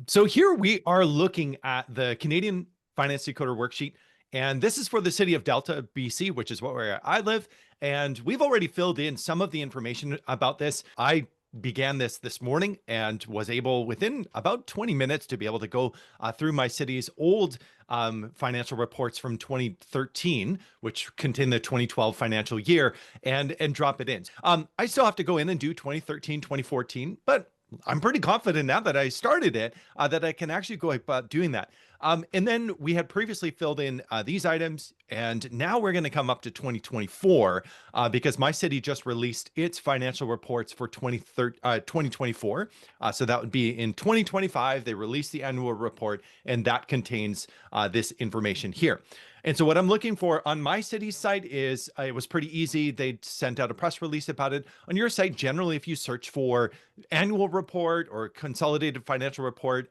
So here we are looking at the Canadian Finance Decoder worksheet, and this is for the city of Delta, BC, which is where I live. And we've already filled in some of the information about this. I began this morning and was able within about 20 minutes to be able to go through my city's old financial reports from 2013, which contain the 2012 financial year, and drop it in. I still have to go in and do 2013, 2014, but I'm pretty confident now that I started it that I can actually go about doing that. And then we had previously filled in these items, and now we're going to come up to 2024 because my city just released its financial reports for 2024. So that would be in 2025. They released the annual report, and that contains this information here. And so what I'm looking for on my city's site is it was pretty easy. They sent out a press release about it. On your site, generally, if you search for annual report or consolidated financial report,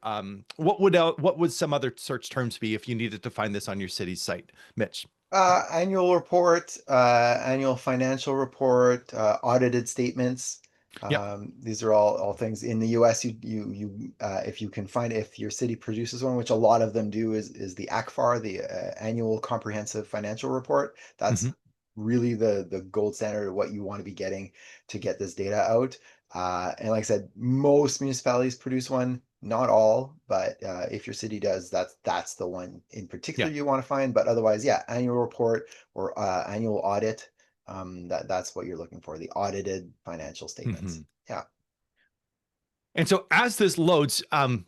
what would some other search terms be if you needed to find this on your city's site, Mitch? Annual report, annual financial report, audited statements. Yep. These are all things in the US. If you can find, if your city produces one, which a lot of them do, is the ACFR, the Annual Comprehensive Financial Report. Hmm. That's really the gold standard of what you want to be getting to get this data out. And like I said, most municipalities produce one. Not all, but if your city does, that's the one in particular Yeah. you want to find. But otherwise, yeah, annual report or annual audit. That's what you're looking for, the audited financial statements. Hmm. Yeah. And so as this loads,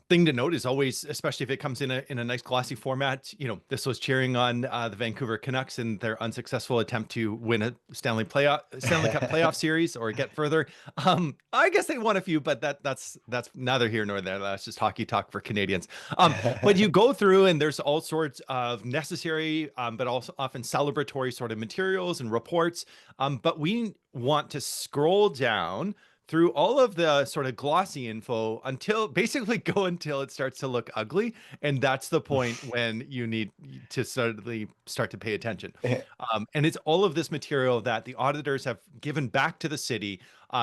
thing to note is always, especially if it comes in a nice glossy format, this was cheering on the Vancouver Canucks in their unsuccessful attempt to win a Stanley Cup playoff series or get further. I guess they won a few, but that's neither here nor there. That's just hockey talk for Canadians. But you go through and there's all sorts of necessary, but also often celebratory sort of materials and reports. But we want to scroll down through all of the sort of glossy info until basically go until it starts to look ugly. And that's the point when you need to suddenly start to pay attention. And it's all of this material that the auditors have given back to the city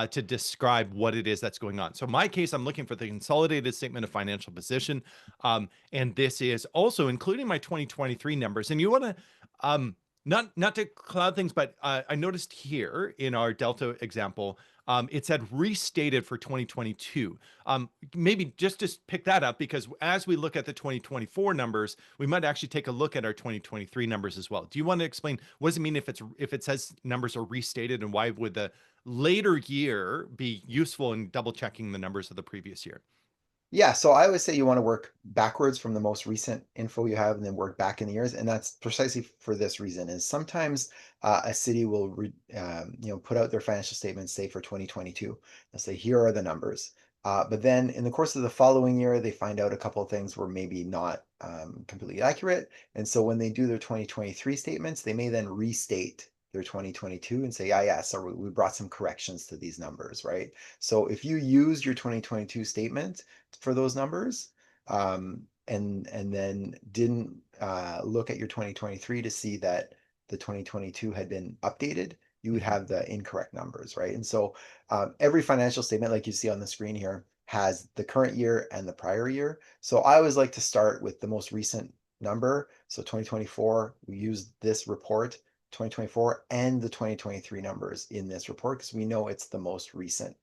to describe what it is that's going on. So in my case, I'm looking for the consolidated statement of financial position. And this is also including my 2023 numbers. And you want to, not to cloud things, but I noticed here in our Delta example, it said restated for 2022. Maybe just pick that up because as we look at the 2024 numbers, we might actually take a look at our 2023 numbers as well. Do you want to explain what does it mean if it says numbers are restated, and why would the later year be useful in double checking the numbers of the previous year? Yeah, so I would say you want to work backwards from the most recent info you have and then work back in the years. And that's precisely for this reason is sometimes a city will put out their financial statements, say for 2022, and say, here are the numbers. But then in the course of the following year, they find out a couple of things were maybe not completely accurate. And so when they do their 2023 statements, they may then restate their 2022 and say, yeah, so we brought some corrections to these numbers, right? So if you use your 2022 statement for those numbers, and then didn't look at your 2023 to see that the 2022 had been updated, you would Mhm. have the incorrect numbers, right? And so every financial statement, like you see on the screen here, has the current year and the prior year. So I always like to start with the most recent number. So 2024, we use this report, 2024, and the 2023 numbers in this report because we know it's the most recent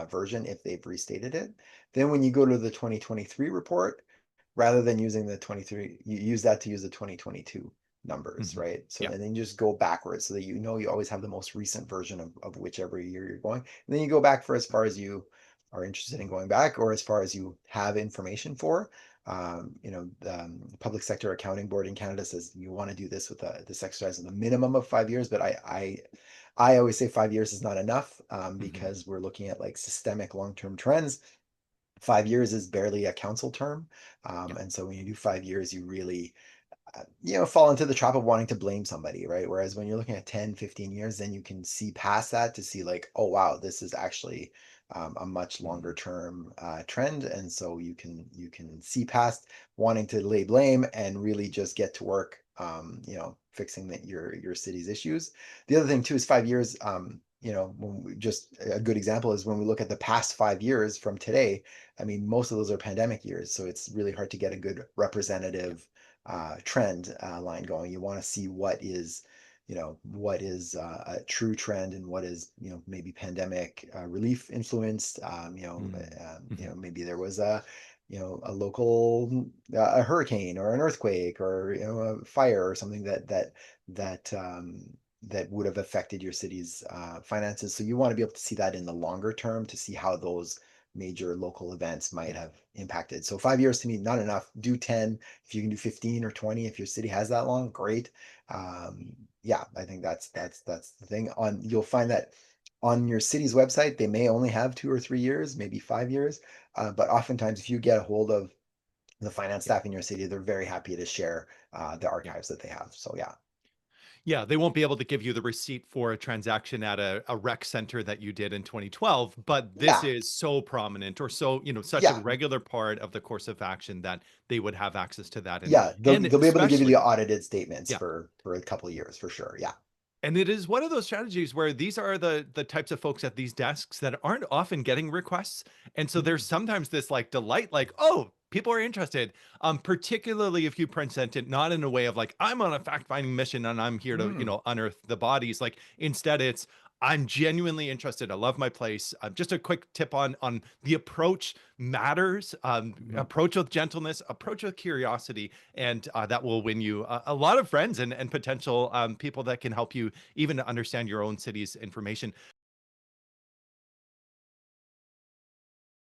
version if they've restated it. Then when you go to the 2023 report, rather than using the 23, you use that to use the 2022 numbers, Mhm. right? So Yeah. and then you just go backwards so that you know you always have the most recent version of whichever year you're going. And then you go back for as far as you are interested in going back or as far as you have information for. The Public Sector Accounting Board in Canada says you want to do this with this exercise in a minimum of 5 years, but I always say 5 years is not enough Mhm. because we're looking at like systemic long-term trends. 5 years is barely a council term. Yeah. And so when you do 5 years, you really, fall into the trap of wanting to blame somebody, right? Whereas when you're looking at 10, 15 years, then you can see past that to see like, oh, wow, this is actually a much longer Mhm. term trend. And so you can see past wanting to lay blame and really just get to work, fixing your city's issues. The other thing too is 5 years. when just a good example is when we look at the past 5 years from today. I mean, most of those are pandemic years, so it's really hard to get a good representative trend line going. You want to see what is a true trend and what is maybe pandemic relief influenced. Mhm. Maybe there was a local a hurricane or an earthquake or a fire or something that would have affected your city's finances. So you want to be able to see that in the longer term to see how those major local events might have impacted. So 5 years to me, not enough. Do 10. If you can do 15 or 20, if your city has that long, great. Yeah, I think that's the thing. You'll find that on your city's website, they may only have 2 or 3 years, maybe 5 years. But oftentimes, if you get a hold of the finance Yeah. staff in your city, they're very happy to share the Yeah. archives that they have. So yeah. Yeah, they won't be able to give you the receipt for a transaction at a rec center that you did in 2012, but this Yeah, is so prominent or so, such a yeah, regular part of the course of action that they would have access to that. yeah. They'll And they'll be able to give you the especially, audited statements yeah. for a couple of years for sure. Yeah. And it is one of those strategies where these are the types of folks at these desks that aren't often getting requests. And so there's Mm, sometimes this like delight, like, oh, people are interested. Particularly if you present it not in a way of like, I'm on a fact-finding mission and I'm here to, mm, unearth the bodies. Like instead it's I'm genuinely interested. I love my place. Just a quick tip on the approach matters. mhm. Approach with gentleness, approach with curiosity, and that will win you a lot of friends and potential people that can help you even to understand your own city's information.